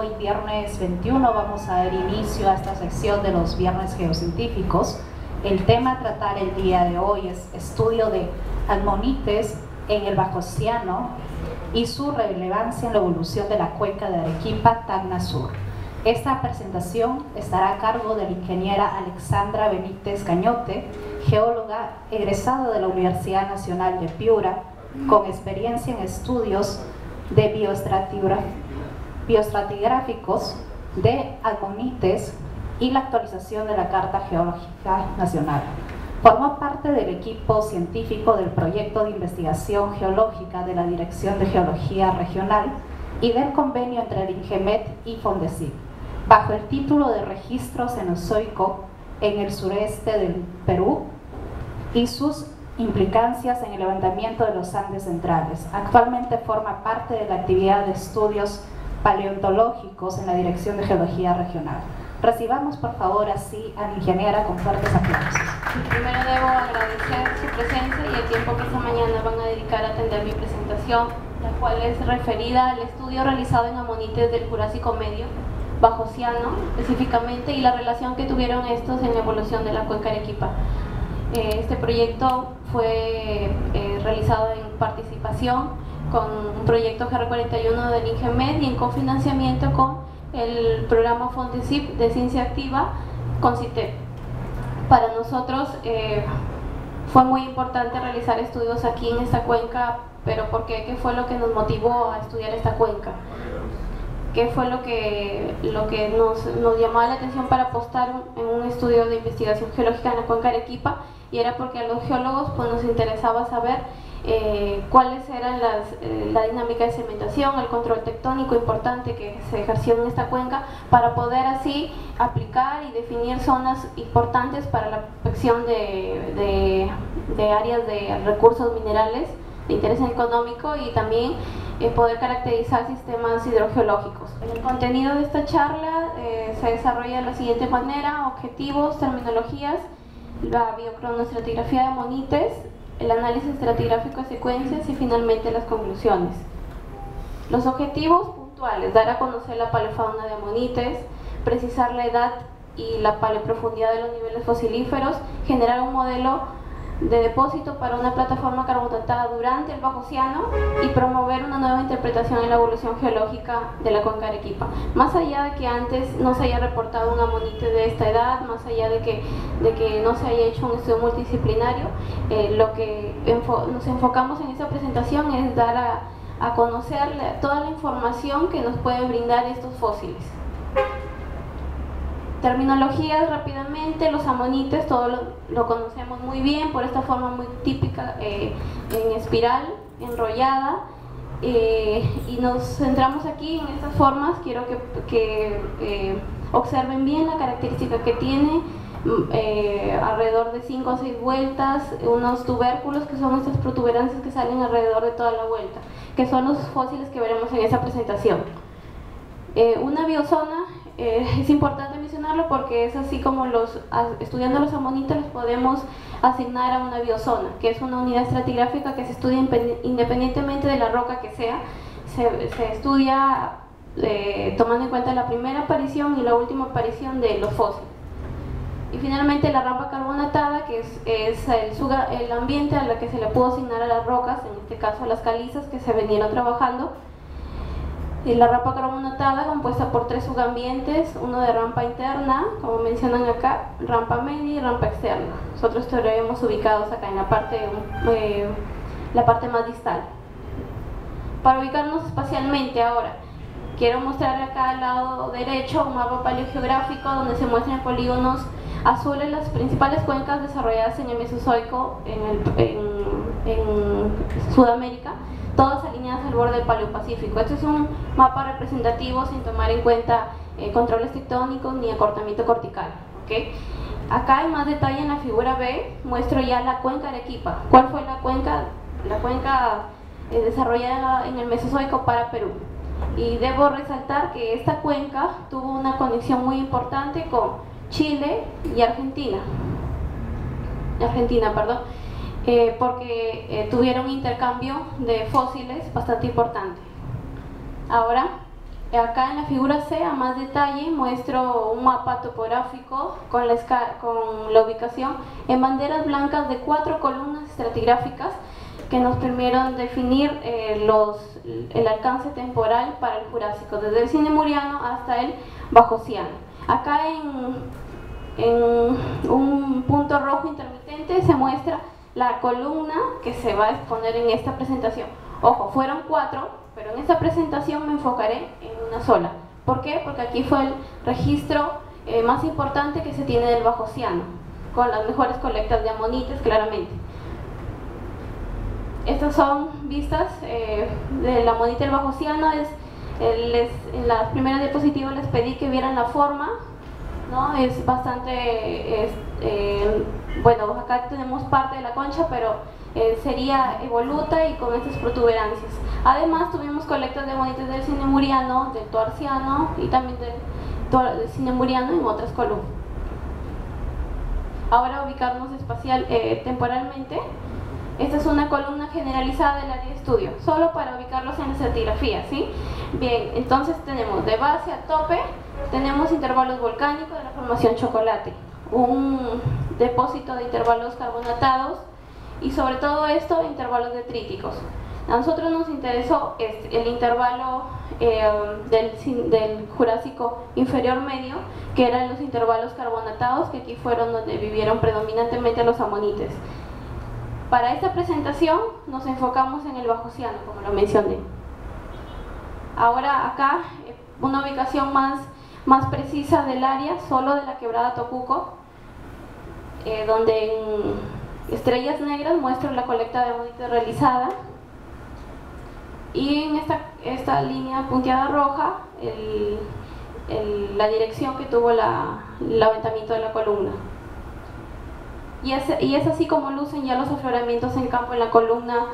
hoy, viernes 21, vamos a dar inicio a esta sección de los viernes geocientíficos. El tema a tratar el día de hoy es estudio de almonites en el Bajociano y su relevancia en la evolución de la cuenca de Arequipa, Tacna Sur. Esta presentación estará a cargo de la ingeniera Alexandra Benítez Cañote, geóloga egresada de la Universidad Nacional de Piura, con experiencia en estudios de bioestratigráficos de almonites y la actualización de la Carta Geológica Nacional. Formó parte del equipo científico del proyecto de investigación geológica de la Dirección de Geología Regional y del convenio entre el INGEMET y FONDECIP, bajo el título de Registro Cenozoico en el sureste del Perú y sus implicancias en el levantamiento de los Andes centrales. Actualmente forma parte de la actividad de estudios paleontológicos en la Dirección de Geología Regional. Recibamos por favor así a la ingeniera con fuertes aplausos. Primero debo agradecer su presencia y el tiempo que esta mañana van a dedicar a atender mi presentación, la cual es referida al estudio realizado en amonites del Jurásico Medio, Bajociano específicamente, y la relación que tuvieron estos en la evolución de la cuenca Arequipa. Este proyecto fue realizado en participación con un proyecto GR41 del INGEMET y en cofinanciamiento con el programa FONDECIP de Ciencia Activa con CITEP. Para nosotros fue muy importante realizar estudios aquí en esta cuenca, pero ¿por qué? ¿Qué fue lo que nos motivó a estudiar esta cuenca? ¿Qué fue lo que nos llamaba la atención para apostar en un estudio de investigación geológica en la cuenca Arequipa? Y era porque a los geólogos pues, nos interesaba saber cuáles eran la dinámica de sedimentación, el control tectónico importante que se ejerció en esta cuenca, para poder así aplicar y definir zonas importantes para la prospección de áreas de recursos minerales de interés económico y también poder caracterizar sistemas hidrogeológicos. El contenido de esta charla se desarrolla de la siguiente manera: objetivos, terminologías, la biocronoestratigrafía de amonites, el análisis estratigráfico de secuencias y finalmente las conclusiones. Los objetivos puntuales: dar a conocer la paleofauna de amonites, precisar la edad y la paleoprofundidad de los niveles fosilíferos, generar un modelo de depósito para una plataforma carbonatada durante el Bajociano y promover una nueva interpretación en la evolución geológica de la cuenca Arequipa. Más allá de que antes no se haya reportado un amonite de esta edad, más allá de que no se haya hecho un estudio multidisciplinario, lo que nos enfocamos en esta presentación es dar a conocer toda la información que nos pueden brindar estos fósiles. Terminologías rápidamente: los amonites, todos lo conocemos muy bien por esta forma muy típica en espiral, enrollada, y nos centramos aquí en estas formas. Quiero que observen bien la característica que tiene, alrededor de 5 o 6 vueltas, unos tubérculos que son estas protuberancias que salen alrededor de toda la vuelta, que son los fósiles que veremos en esta presentación. Una biozona, es importante mencionarlo porque es así como estudiando los amonites los podemos asignar a una biozona, que es una unidad estratigráfica que se estudia independientemente de la roca que sea. Se estudia tomando en cuenta la primera aparición y la última aparición de los fósiles. Y finalmente la rampa carbonatada, que es el ambiente a la que se le pudo asignar a las rocas, en este caso a las calizas que se vinieron trabajando. Y la rampa carbonatada compuesta por 3 sugambientes, uno de rampa interna, como mencionan acá, rampa media y rampa externa. Nosotros estaríamos ubicados acá en la parte más distal. Para ubicarnos espacialmente ahora, quiero mostrar acá al lado derecho un mapa paleogeográfico donde se muestran polígonos azules las principales cuencas desarrolladas en el Mesozoico en Sudamérica, todas alineadas al borde del Paleopacífico. Este es un mapa representativo sin tomar en cuenta controles tectónicos ni acortamiento cortical, ¿okay? Acá en más detalle en la figura B muestro ya la cuenca Arequipa. ¿Cuál fue la cuenca? La cuenca desarrollada en el Mesozoico para Perú. Y debo resaltar que esta cuenca tuvo una conexión muy importante con Chile y Argentina, porque tuvieron un intercambio de fósiles bastante importante. Ahora Acá en la figura C, a más detalle, muestro un mapa topográfico con la ubicación en banderas blancas de 4 columnas estratigráficas que nos permitieron definir el alcance temporal para el Jurásico, desde el Cinemuriano hasta el Bajociano. Acá en un punto rojo intermitente se muestra la columna que se va a exponer en esta presentación. Ojo, fueron 4, pero en esta presentación me enfocaré en una sola. ¿Por qué? Porque aquí fue el registro más importante que se tiene del Bajociano, con las mejores colectas de amonites, claramente. Estas son vistas del amonite del Bajociano. En las primeras diapositivas les pedí que vieran la forma, ¿no? Es bastante, bueno, acá tenemos parte de la concha, pero sería evoluta y con estas protuberancias. Además tuvimos colectas de amonites del Cinemuriano, del Toarciano y también del Cinemuriano en otras columnas. Ahora ubicarnos temporalmente. Esta es una columna generalizada del área de estudio, solo para ubicarlos en la estratigrafía, ¿sí? Bien, entonces tenemos de base a tope, tenemos intervalos volcánicos de la formación Chocolate, un depósito de intervalos carbonatados y sobre todo esto, intervalos detríticos. A nosotros nos interesó el intervalo del Jurásico inferior medio, que eran los intervalos carbonatados, que aquí fueron donde vivieron predominantemente los amonites. Para esta presentación nos enfocamos en el Bajociano, como lo mencioné. Ahora acá, una ubicación más precisa del área, solo de la quebrada Tocuco, donde en estrellas negras muestro la colecta de amonites realizada. Y en esta línea punteada roja, la dirección que tuvo el aventamiento de la columna. Y es así como lucen ya los afloramientos en campo en la columna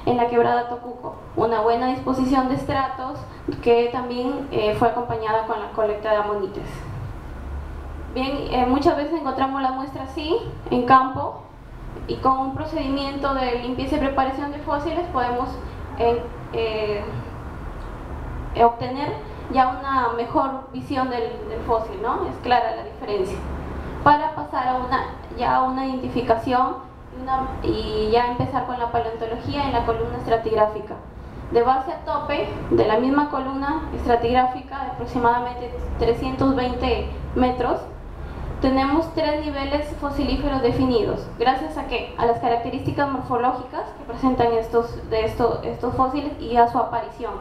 en la quebrada Tocuco. Una buena disposición de estratos que también fue acompañada con la colecta de amonites. Bien, muchas veces encontramos la muestra así, en campo, y con un procedimiento de limpieza y preparación de fósiles podemos obtener ya una mejor visión del fósil, ¿no? Es clara la diferencia. Para pasar a una identificación y ya empezar con la paleontología en la columna estratigráfica. De base a tope de la misma columna estratigráfica de aproximadamente 320 metros, tenemos 3 niveles fosilíferos definidos. ¿Gracias a qué? A las características morfológicas que presentan estos fósiles y a su aparición.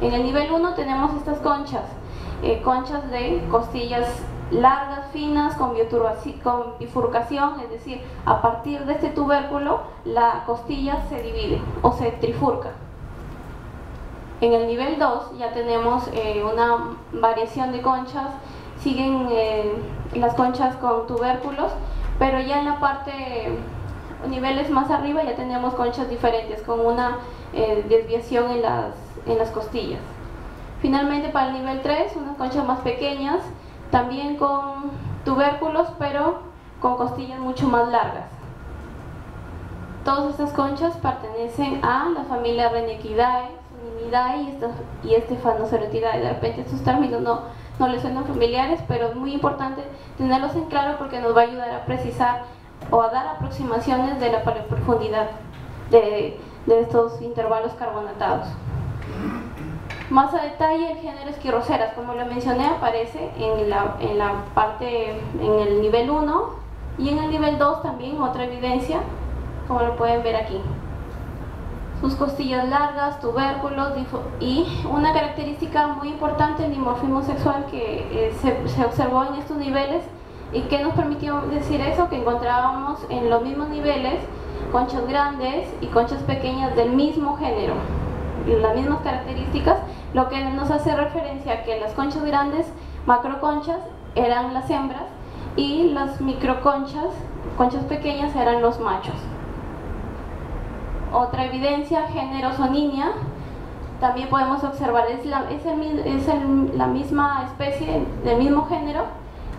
En el nivel 1 tenemos estas conchas, conchas de costillas largas, finas, con bifurcación, es decir, a partir de este tubérculo la costilla se divide o se trifurca. En el nivel 2 ya tenemos una variación de conchas, siguen las conchas con tubérculos, pero ya en la parte, niveles más arriba ya tenemos conchas diferentes, con una desviación en las costillas. Finalmente para el nivel 3, unas conchas más pequeñas, también con tubérculos, pero con costillas mucho más largas. Todas estas conchas pertenecen a la familia Renequidae, Sunimidae y Stephanocerotidae. De repente estos términos no les suenan familiares, pero es muy importante tenerlos en claro porque nos va a ayudar a precisar o a dar aproximaciones de la paleoprofundidad de estos intervalos carbonatados. Más a detalle, el género Esquirroceras, como lo mencioné, aparece en el nivel 1 y en el nivel 2 también otra evidencia, como lo pueden ver aquí. Sus costillas largas, tubérculos y una característica muy importante, el dimorfismo sexual que se observó en estos niveles. ¿Y qué nos permitió decir eso? Que encontrábamos en los mismos niveles conchas grandes y conchas pequeñas del mismo género, las mismas características, lo que nos hace referencia a que las conchas grandes, macroconchas, eran las hembras y las microconchas, conchas pequeñas, eran los machos. Otra evidencia, género Soninia, también podemos observar, es la misma especie del mismo género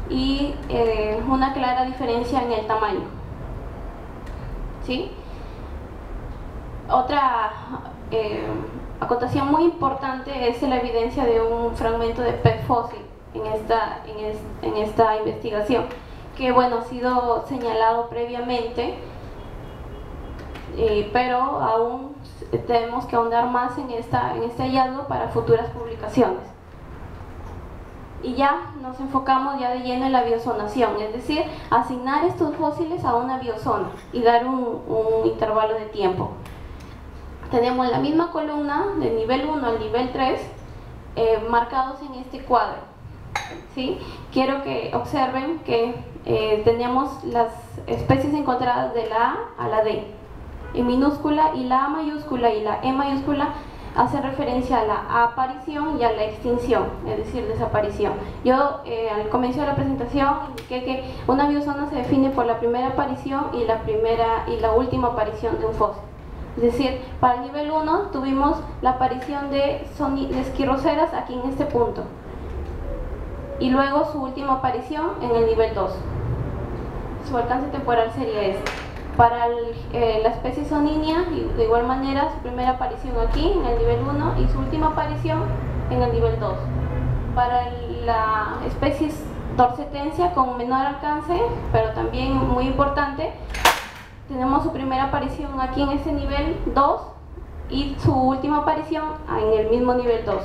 y una clara diferencia en el tamaño. ¿Sí? Otra acotación muy importante es la evidencia de un fragmento de pez fósil en esta investigación, que bueno, ha sido señalado previamente, pero aún tenemos que ahondar más en este hallazgo para futuras publicaciones. Y ya nos enfocamos ya de lleno en la biozonación, es decir, asignar estos fósiles a una biozona y dar un intervalo de tiempo. Tenemos la misma columna del nivel 1 al nivel 3 marcados en este cuadro, ¿sí? Quiero que observen que tenemos las especies encontradas de la A a la D en minúscula, y la A mayúscula y la E mayúscula hacen referencia a la aparición y a la extinción, es decir, desaparición. Yo al comienzo de la presentación indiqué que una biozona se define por la primera aparición y la última aparición de un fósil. Es decir, para el nivel 1 tuvimos la aparición de esquirroceras aquí en este punto, y luego su última aparición en el nivel 2. Su alcance temporal sería este. Para la especie Soninia, de igual manera, su primera aparición aquí en el nivel 1 y su última aparición en el nivel 2. Para la especie Dorsetensia, con menor alcance, pero también muy importante, tenemos su primera aparición aquí en este nivel 2 y su última aparición en el mismo nivel 2.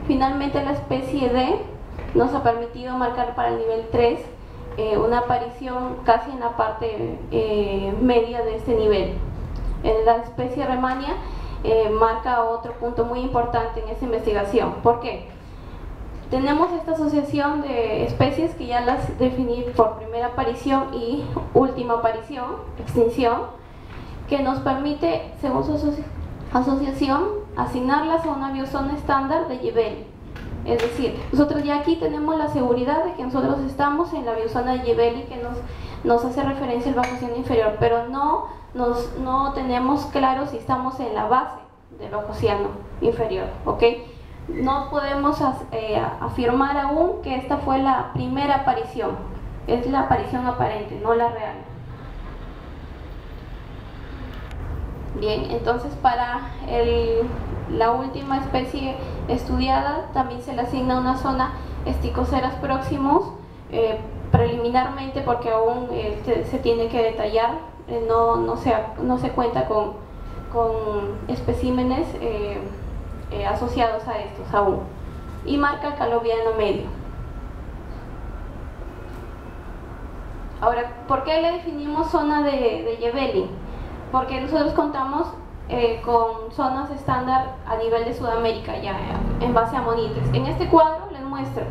Finalmente, la especie D nos ha permitido marcar para el nivel 3 una aparición casi en la parte media de este nivel. En la especie Rehmannia marca otro punto muy importante en esta investigación. ¿Por qué? Tenemos esta asociación de especies que ya las definí por primera aparición y última aparición, extinción, que nos permite, según su asociación, asignarlas a una biozona estándar de Yebeli. Es decir, nosotros ya aquí tenemos la seguridad de que nosotros estamos en la biozona de Yebeli, que nos hace referencia al bajociano inferior, pero no tenemos claro si estamos en la base del bajociano inferior, ¿ok? No podemos afirmar aún que esta fue la primera aparición, es la aparición aparente, no la real. Bien, entonces para la última especie estudiada también se le asigna una zona Stichoceras próximos, preliminarmente, porque aún se tiene que detallar, no se cuenta con especímenes asociados a estos aún, y marca el calobiano medio. Ahora, ¿por qué le definimos zona de Yebeli? Porque nosotros contamos con zonas estándar a nivel de Sudamérica, ya en base a Amonites. En este cuadro les muestro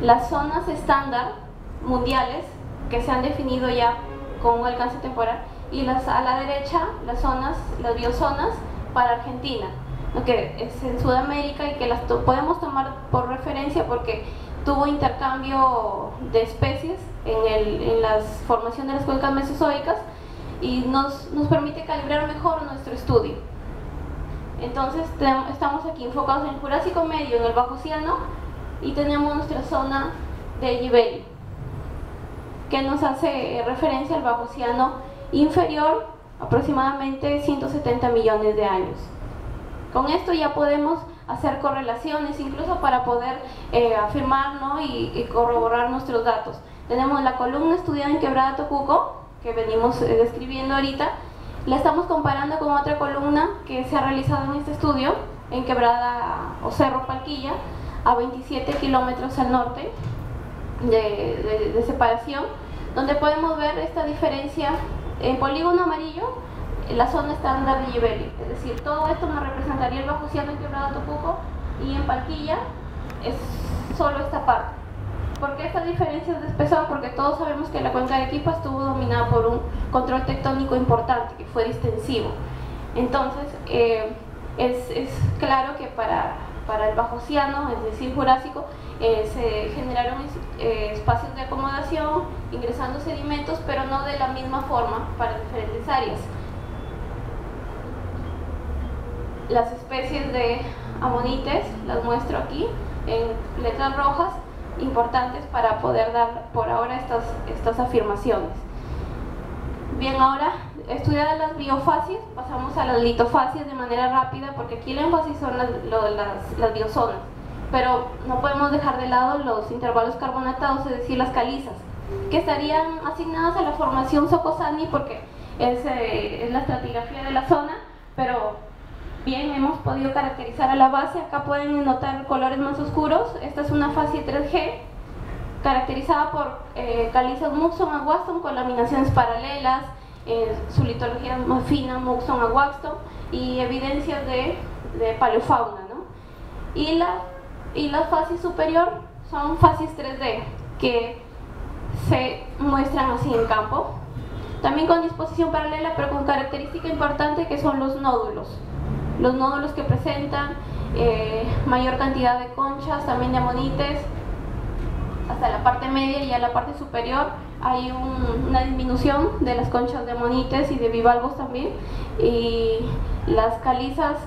las zonas estándar mundiales que se han definido ya con un alcance temporal, y a la derecha las biozonas para Argentina, que es en Sudamérica y que las podemos tomar por referencia porque tuvo intercambio de especies en la formación de las cuencas mesozoicas y nos permite calibrar mejor nuestro estudio. Entonces estamos aquí enfocados en el Jurásico Medio, en el Bajociano, y tenemos nuestra zona de Yebeli, que nos hace referencia al Bajociano inferior, aproximadamente 170 millones de años. Con esto ya podemos hacer correlaciones, incluso para poder afirmar, ¿no? y corroborar nuestros datos. Tenemos la columna estudiada en Quebrada Tocuco, que venimos describiendo ahorita, la estamos comparando con otra columna que se ha realizado en este estudio, en Quebrada o Cerro Palquilla, a 27 kilómetros al norte de separación, donde podemos ver esta diferencia en polígono amarillo, en la zona estándar de Yebeli. Es decir, todo esto nos representaría el Bajociano en Quebrada Tocuco, y en Palquilla es solo esta parte. ¿Por qué estas diferencias de espesor? Porque todos sabemos que la cuenca de Arequipa estuvo dominada por un control tectónico importante que fue distensivo. Entonces, es claro que para el Bajociano, es decir, Jurásico, se generaron espacios de acomodación, ingresando sedimentos, pero no de la misma forma para diferentes áreas. Las especies de amonites las muestro aquí en letras rojas, importantes para poder dar por ahora estas afirmaciones. Bien, ahora, estudiadas las biofacies, pasamos a las litofacies de manera rápida, porque aquí el énfasis son las biozonas, pero no podemos dejar de lado los intervalos carbonatados, es decir, las calizas, que estarían asignadas a la formación Socosani, porque es la estratigrafía de la zona, pero bien, hemos podido caracterizar a la base. Acá pueden notar colores más oscuros. Esta es una facie 3G, caracterizada por calizas Muxon a Waston con laminaciones paralelas, su litología más fina, Muxon a Waxton, y evidencias de paleofauna, ¿no? Y la fase superior son facies 3D, que se muestran así en campo, también con disposición paralela, pero con característica importante que son los nódulos que presentan mayor cantidad de conchas, también de amonites, hasta la parte media y a la parte superior hay una disminución de las conchas de amonites y de bivalvos también, y las calizas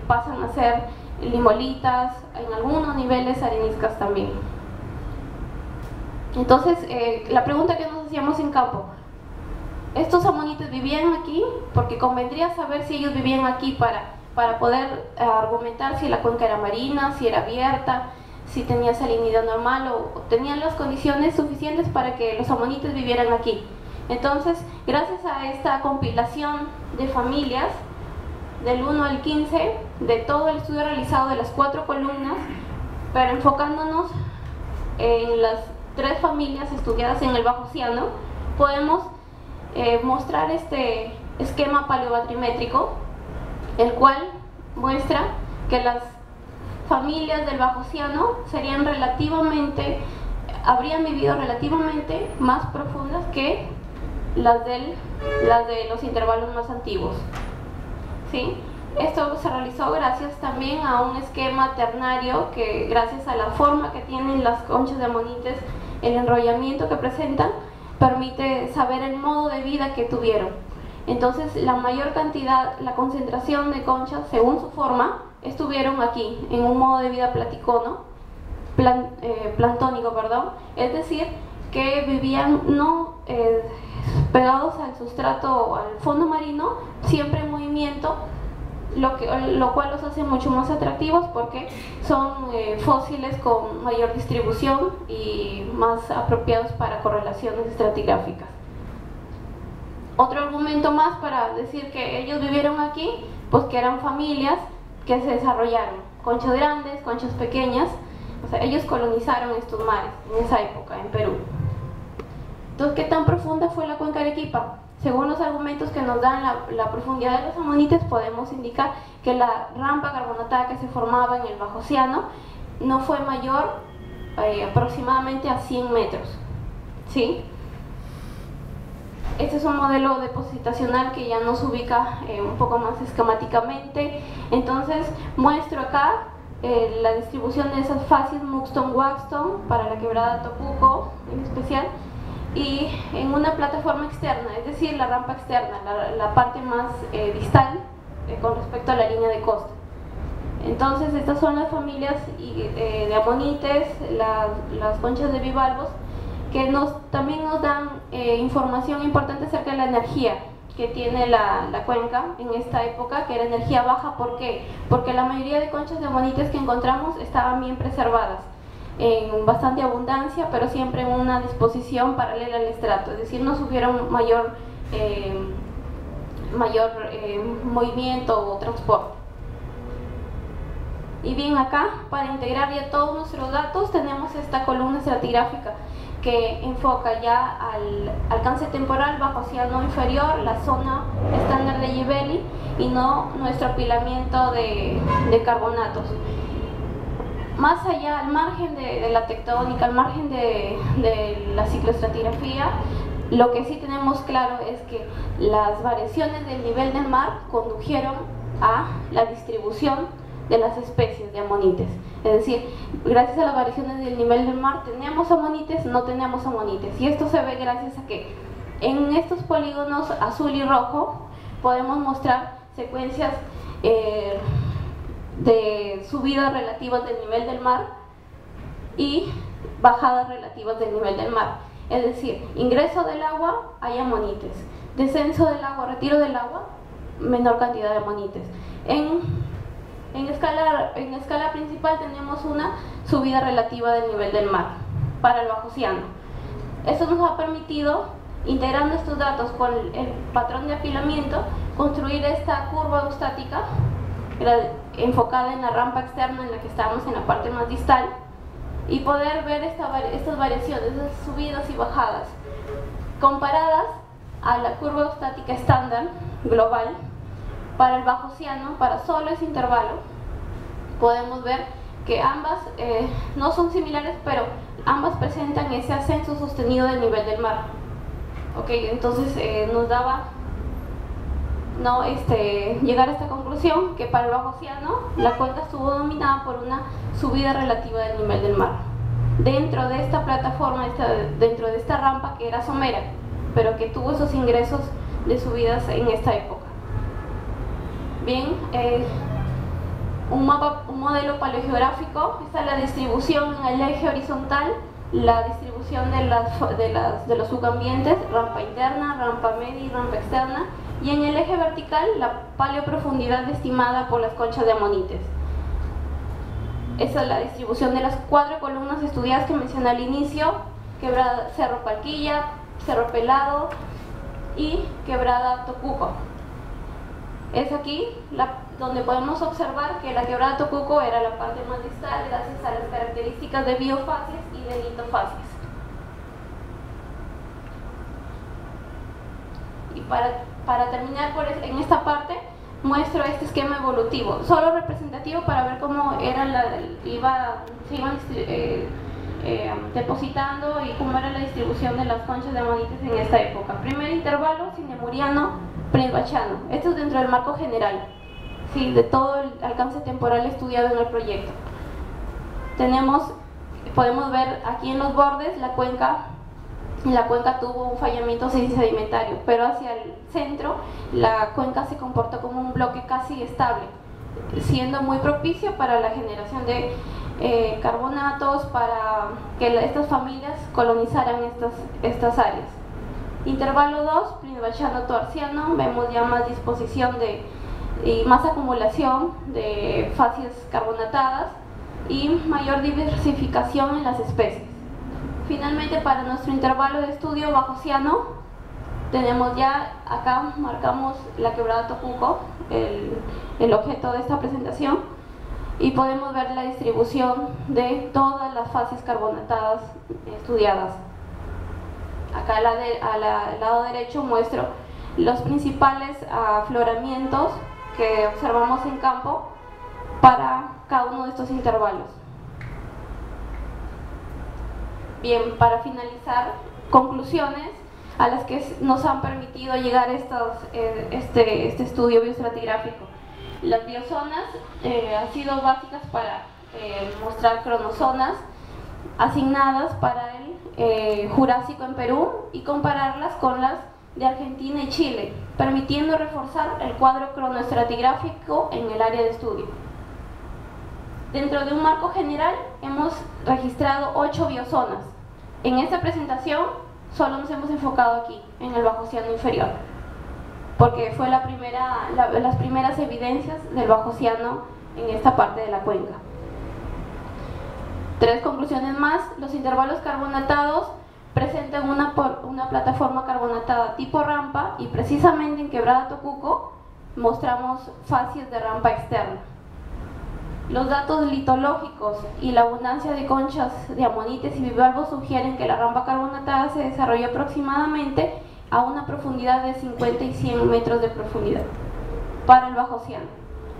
pasan a ser limolitas, en algunos niveles areniscas también. Entonces, la pregunta que nos hacíamos en campo: ¿estos amonites vivían aquí? Porque convendría saber si ellos vivían aquí para poder argumentar si la cuenca era marina, si era abierta, si tenía salinidad normal o tenían las condiciones suficientes para que los amonites vivieran aquí. Entonces, gracias a esta compilación de familias del 1 al 15, de todo el estudio realizado de las 4 columnas, pero enfocándonos en las 3 familias estudiadas en el Bajociano, podemos mostrar este esquema paleobatrimétrico, el cual muestra que las familias del Bajociano habrían vivido relativamente más profundas que las de los intervalos más antiguos, ¿sí? Esto se realizó gracias también a un esquema ternario que, gracias a la forma que tienen las conchas de amonites, el enrollamiento que presentan, permite saber el modo de vida que tuvieron. Entonces, la mayor cantidad, la concentración de conchas, según su forma, estuvieron aquí, en un modo de vida planctónico, es decir, que vivían no pegados al sustrato o al fondo marino, siempre en movimiento, lo cual los hace mucho más atractivos porque son fósiles con mayor distribución y más apropiados para correlaciones estratigráficas. Otro argumento más para decir que ellos vivieron aquí, pues que eran familias que se desarrollaron, conchas grandes, conchas pequeñas, o sea, ellos colonizaron estos mares en esa época, en Perú. Entonces, ¿qué tan profunda fue la cuenca Arequipa? Según los argumentos que nos dan la profundidad de los amonites, podemos indicar que la rampa carbonatada que se formaba en el Bajociano no fue mayor aproximadamente a 100 metros, ¿sí? Este es un modelo depositacional que ya nos ubica un poco más esquemáticamente. Entonces, muestro acá la distribución de esas facies Muxton-Waxton para la quebrada Topuco en especial, y en una plataforma externa, es decir, la rampa externa, la parte más distal con respecto a la línea de costa. Entonces, estas son las familias de amonites, las conchas de bivalvos, que también nos dan información importante acerca de la energía que tiene la cuenca en esta época, que era energía baja. ¿Por qué? Porque la mayoría de conchas de amonites que encontramos estaban bien preservadas, en bastante abundancia, pero siempre en una disposición paralela al estrato, es decir, no sufrieron mayor movimiento o transporte. Y bien, acá, para integrar ya todos nuestros datos, tenemos esta columna estratigráfica que enfoca ya al alcance temporal Bajociano inferior, la zona estándar de Gibelli, y no nuestro apilamiento de carbonatos. Más allá, al margen de la tectónica, al margen de la cicloestratigrafía, lo que sí tenemos claro es que las variaciones del nivel del mar condujeron a la distribución de las especies de amonites. Es decir, gracias a las variaciones del nivel del mar tenemos amonites, no tenemos amonites, y esto se ve gracias a que en estos polígonos azul y rojo podemos mostrar secuencias de subidas relativas del nivel del mar y bajadas relativas del nivel del mar. Es decir, ingreso del agua hay amonites, descenso del agua, retiro del agua, menor cantidad de amonites. En escala principal tenemos una subida relativa del nivel del mar para el Bajo Océano. Esto nos ha permitido, integrando estos datos con el patrón de apilamiento, construir esta curva eustática enfocada en la rampa externa en la que estábamos en la parte más distal y poder ver estas variaciones, estas subidas y bajadas comparadas a la curva eustática estándar global para el Bajo Océano. Para solo ese intervalo podemos ver que ambas no son similares, pero ambas presentan ese ascenso sostenido del nivel del mar. Entonces nos daba llegar a esta conclusión que para el Bajo Océano la cuenca estuvo dominada por una subida relativa del nivel del mar dentro de esta plataforma, dentro de esta rampa que era somera, pero que tuvo esos ingresos de subidas en esta época. Bien, un modelo paleogeográfico. Esta es la distribución en el eje horizontal, la distribución de los subambientes, rampa interna, rampa media y rampa externa, y en el eje vertical la paleoprofundidad estimada por las conchas de amonites. Esa es la distribución de las 4 columnas estudiadas que mencioné al inicio: quebrada Cerro Palquilla, Cerro Pelado y quebrada Tocuco. Es aquí donde podemos observar que la quebrada Tocuco era la parte más distal gracias a las características de biofases y de litofases. Y para terminar en esta parte, muestro este esquema evolutivo, solo representativo para ver cómo era se iban depositando y cómo era la distribución de las conchas de amonites en esta época. Primer intervalo, Cindemuriano, Prince-Bachano. Esto es dentro del marco general, ¿sí?, de todo el alcance temporal estudiado en el proyecto. Podemos ver aquí en los bordes la cuenca tuvo un fallamiento sedimentario, pero hacia el centro la cuenca se comportó como un bloque casi estable, siendo muy propicio para la generación de carbonatos, para que estas familias colonizaran estas áreas. Intervalo 2, Prince-Bachano-Toarciano, vemos ya más disposición y más acumulación de facies carbonatadas y mayor diversificación en las especies. Finalmente, para nuestro intervalo de estudio Bajo Océano, tenemos ya acá, marcamos la quebrada Tocuco, el objeto de esta presentación, y podemos ver la distribución de todas las fases carbonatadas estudiadas. Acá al lado derecho muestro los principales afloramientos que observamos en campo para cada uno de estos intervalos. Bien, para finalizar, conclusiones a las que nos han permitido llegar este estudio bioestratigráfico. Las biozonas han sido básicas para mostrar cronozonas asignadas para el Jurásico en Perú y compararlas con las de Argentina y Chile, permitiendo reforzar el cuadro cronoestratigráfico en el área de estudio. Dentro de un marco general hemos registrado 8 biozonas. En esta presentación solo nos hemos enfocado aquí, en el Bajo Océano inferior, porque fue las primeras evidencias del Bajo Océano en esta parte de la cuenca. 3 conclusiones más. Los intervalos carbonatados presentan una plataforma carbonatada tipo rampa, y precisamente en quebrada Tocuco mostramos facies de rampa externa. Los datos litológicos y la abundancia de conchas de amonites y bivalvos sugieren que la rampa carbonatada se desarrolló aproximadamente a una profundidad de 50 y 100 metros de profundidad para el Bajo Océano.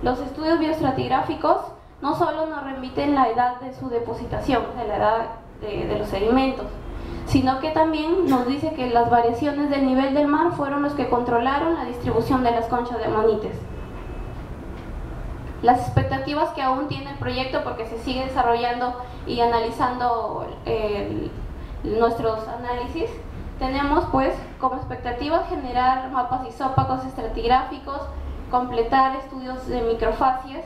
Los estudios bioestratigráficos no solo nos remiten la edad de su depositación, de la edad de los sedimentos, sino que también nos dice que las variaciones del nivel del mar fueron los que controlaron la distribución de las conchas de amonites. Las expectativas que aún tiene el proyecto, porque se sigue desarrollando y analizando nuestros análisis, tenemos pues como expectativa generar mapas isópacos estratigráficos, completar estudios de microfacies,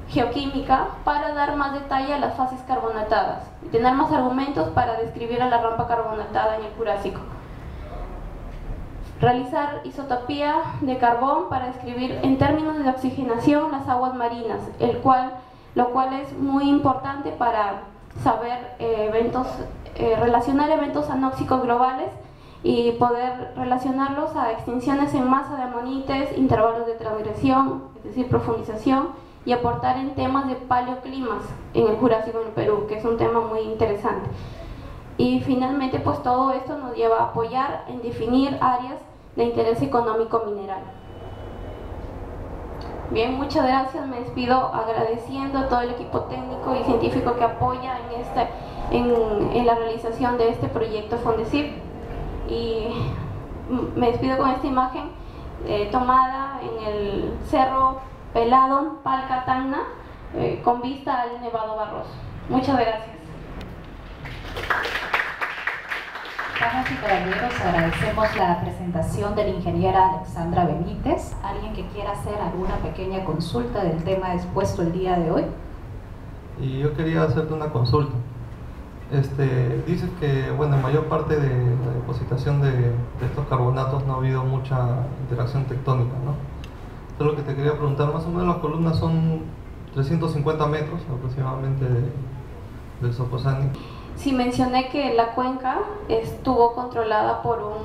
geoquímica, para dar más detalle a las fases carbonatadas y tener más argumentos para describir a la rampa carbonatada en el Jurásico. Realizar isotopía de carbón para describir en términos de oxigenación las aguas marinas, lo cual es muy importante para saber relacionar eventos anóxicos globales y poder relacionarlos a extinciones en masa de amonites, intervalos de transgresión, es decir, profundización, y aportar en temas de paleoclimas en el Jurásico en el Perú, que es un tema muy interesante. Y finalmente, pues todo esto nos lleva a apoyar en definir áreas de interés económico mineral. Bien, muchas gracias. Me despido agradeciendo a todo el equipo técnico y científico que apoya en la realización de este proyecto FONDECIP. Y me despido con esta imagen tomada en el Cerro Pelado, Palca, Tacna, con vista al Nevado Barroso. Muchas gracias. Damas y caballeros, agradecemos la presentación de la ingeniera Alexandra Benítez. ¿Alguien que quiera hacer alguna pequeña consulta del tema expuesto el día de hoy? Y yo quería hacerte una consulta. Dices que, bueno, en mayor parte de la depositación de estos carbonatos no ha habido mucha interacción tectónica, ¿no? Entonces lo que te quería preguntar, más o menos las columnas son 350 metros aproximadamente del Soposánico. Sí, mencioné que la cuenca estuvo controlada por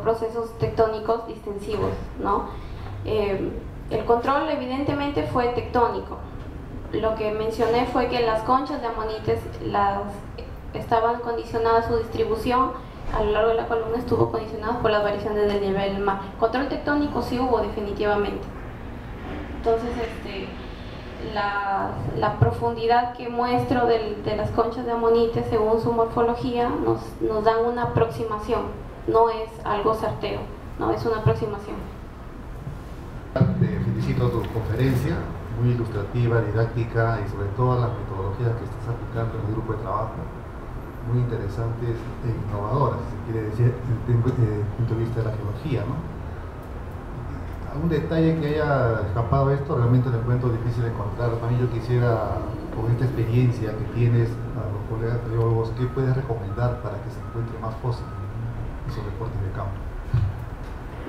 procesos tectónicos distensivos, ¿no? El control evidentemente fue tectónico. Lo que mencioné fue que las conchas de amonites estaban condicionadas, su distribución a lo largo de la columna estuvo condicionada por las variaciones del nivel del mar. Control tectónico sí hubo definitivamente. Entonces, la profundidad que muestro de las conchas de amonites según su morfología nos dan una aproximación, no es algo certero, no es una aproximación. Te felicito tu conferencia, muy ilustrativa, didáctica y sobre todo las metodologías que estás aplicando en el grupo de trabajo, muy interesantes e innovadoras, si se quiere decir, desde el punto de vista de la geología, ¿no? ¿Algún detalle que haya escapado esto? Realmente lo encuentro difícil de encontrar. También yo quisiera, con esta experiencia que tienes a los colegas geólogos, ¿qué puedes recomendar para que se encuentre más fósil en esos reportes de campo?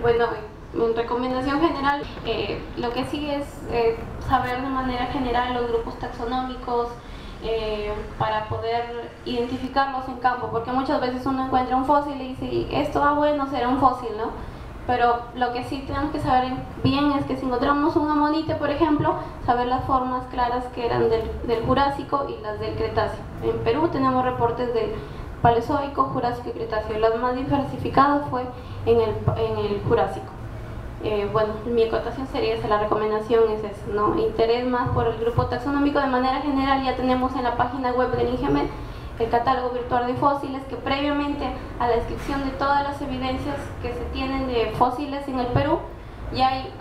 Bueno, en recomendación general, lo que sí es saber de manera general los grupos taxonómicos para poder identificarlos en campo, porque muchas veces uno encuentra un fósil y dice, esto bueno, será un fósil, ¿no? Pero lo que sí tenemos que saber bien es que si encontramos un amonite, por ejemplo, saber las formas claras que eran del Jurásico y las del Cretáceo. En Perú tenemos reportes del Paleozoico, Jurásico y Cretáceo. Las más diversificadas fue en el Jurásico. Bueno, mi acotación sería esa, la recomendación es esa, ¿no? Interés más por el grupo taxonómico. De manera general ya tenemos en la página web del INGEMET el catálogo virtual de fósiles, que previamente a la descripción de todas las evidencias que se tienen de fósiles en el Perú, ya hay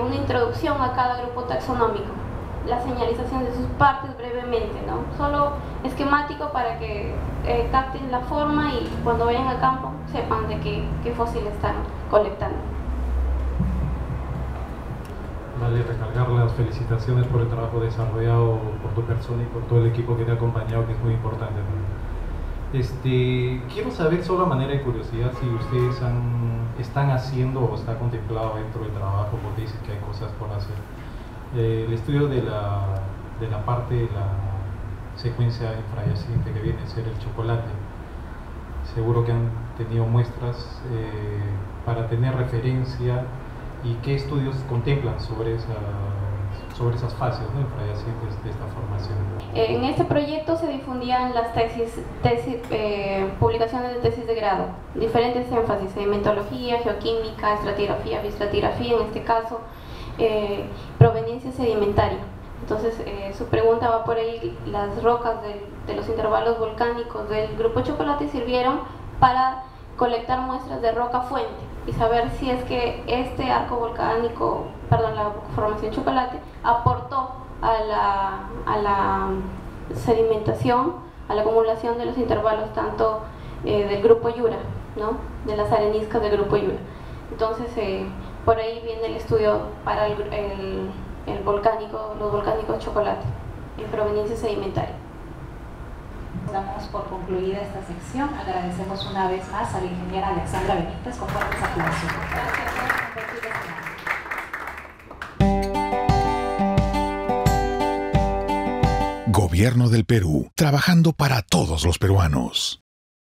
una introducción a cada grupo taxonómico, la señalización de sus partes brevemente, ¿no? Solo esquemático para que capten la forma y cuando vayan al campo sepan de qué fósil están colectando. Vale, recalcar las felicitaciones por el trabajo desarrollado por tu persona y por todo el equipo que te ha acompañado, que es muy importante. Quiero saber, solo a manera de curiosidad, si ustedes están haciendo o está contemplado dentro del trabajo, porque dicen que hay cosas por hacer, el estudio de la parte de la secuencia infrayacente que viene a ser el chocolate. Seguro que han tenido muestras para tener referencia. ¿Y qué estudios contemplan sobre esas fases, ¿no?, infrayacentes de esta formación? En este proyecto se difundían las publicaciones de tesis de grado, diferentes énfasis: sedimentología, geoquímica, estratigrafía, bioestratigrafía, en este caso, proveniencia sedimentaria. Entonces, su pregunta va por ahí. Las rocas de los intervalos volcánicos del grupo Chocolate sirvieron para colectar muestras de roca fuente y saber si es que este arco volcánico, la formación Chocolate, aportó a la sedimentación, a la acumulación de los intervalos tanto del grupo Yura, ¿no?, de las areniscas del grupo Yura. Entonces, por ahí viene el estudio para los volcánicos Chocolate en proveniencia sedimentaria. damos por concluida esta sección. Agradecemos una vez más a la ingeniera Alexandra Benítez con fuertes aplausos. Gobierno del Perú, trabajando para todos los peruanos.